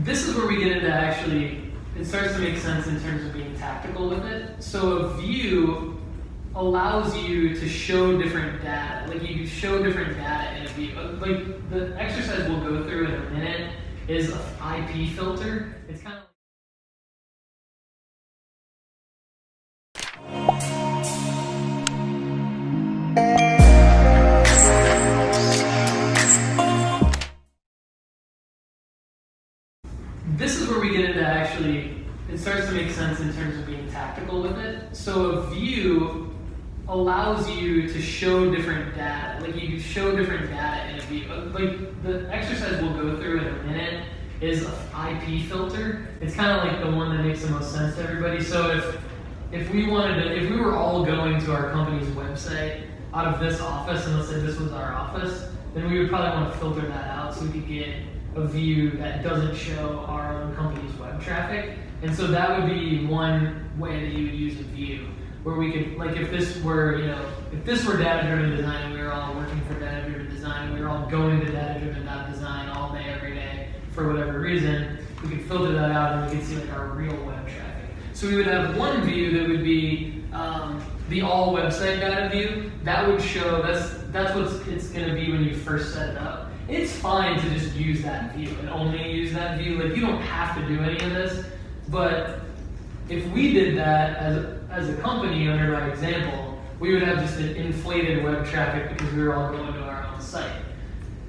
This is where we get into actually, it starts to make sense in terms of being tactical with it. So a view allows you to show different data. Like you show different data in a view. Like the exercise we'll go through in a minute is an IP filter. It's kind of This is where we get into actually, it starts to make sense in terms of being tactical with it. So a view allows you to show different data. Like you show different data in a view. Like the exercise we'll go through in a minute is an IP filter. It's kind of like the one that makes the most sense to everybody. So if we were all going to our company's website out of this office, and let's say this was our office, then we would probably want to filter that out so we could get a view that doesn't show our own company's web traffic. And so that would be one way that you would use a view, where we could, like if this were data-driven design and we were all working for data-driven design and we were all going to data-driven design all day, every day, for whatever reason, we could filter that out and we could see like our real web traffic. So we would have one view that would be the all website data view. That would show, that's what it's gonna be when you first set it up. It's fine to just use that view and only use that view. Like you don't have to do any of this, but if we did that as a company under my example, we would have just an inflated web traffic because we were all going to our own site.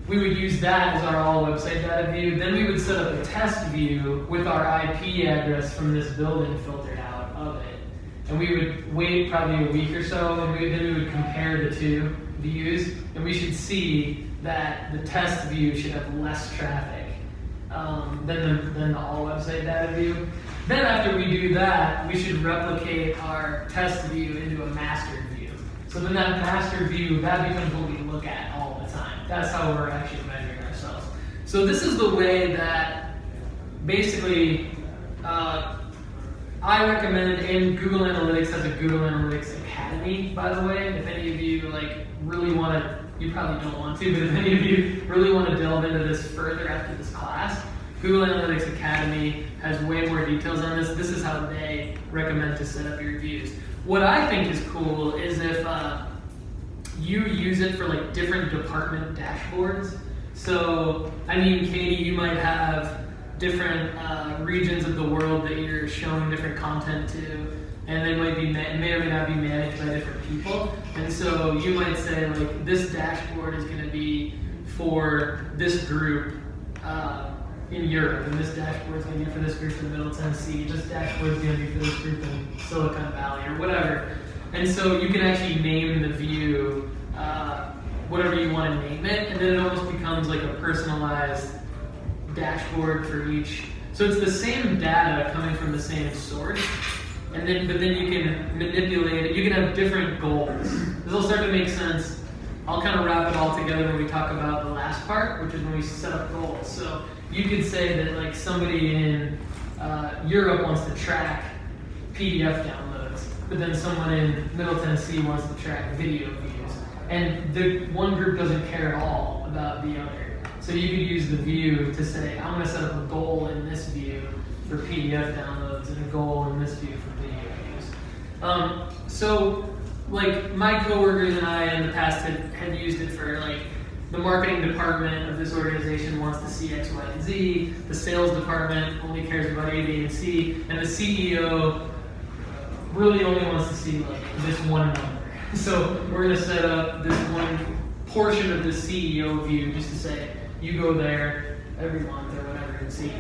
We would use that as our all website data view. Then we would set up a test view with our IP address from this building filtered out of it. And we would wait probably a week or so, and then we would compare the two views, and we should see that the test view should have less traffic than the all website data view. Then after we do that, we should replicate our test view into a master view. So then that master view, that becomes what we look at all the time. That's how we're actually measuring ourselves. So this is the way that basically I recommend, and Google Analytics has a Google Analytics Academy, by the way. If any of you really want to, you probably don't want to, but if any of you really want to delve into this further after this class, Google Analytics Academy has way more details on this. This is how they recommend to set up your views. What I think is cool is if you use it for like different department dashboards. So, I mean, Katie, you might have different regions of the world that you're showing different content to, and they might be may or may not be managed by different people. And so you might say like this dashboard is going to be for this group in Europe, and this dashboard is going to be for this group in Middle Tennessee. This dashboard is going to be for this group in Silicon Valley or whatever. And so you can actually name the view whatever you want to name it, and then it almost becomes like a personalized dashboard for each. So it's the same data coming from the same source, but then you can manipulate it. You can have different goals. This will start to make sense. I'll kind of wrap it all together when we talk about the last part, which is when we set up goals. So you could say that like somebody in Europe wants to track PDF downloads, but then someone in Middle Tennessee wants to track video views. And the one group doesn't care at all about the other. So you could use the view to say, I'm going to set up a goal in this view for PDF downloads and a goal in this view for video views. So like my coworkers and I in the past had used it for like the marketing department of this organization wants to see X, Y, and Z. The sales department only cares about A, B, and C. And the CEO really only wants to see like this one number. So we're going to set up this one portion of the CEO view just to say, you go there every month or whatever and see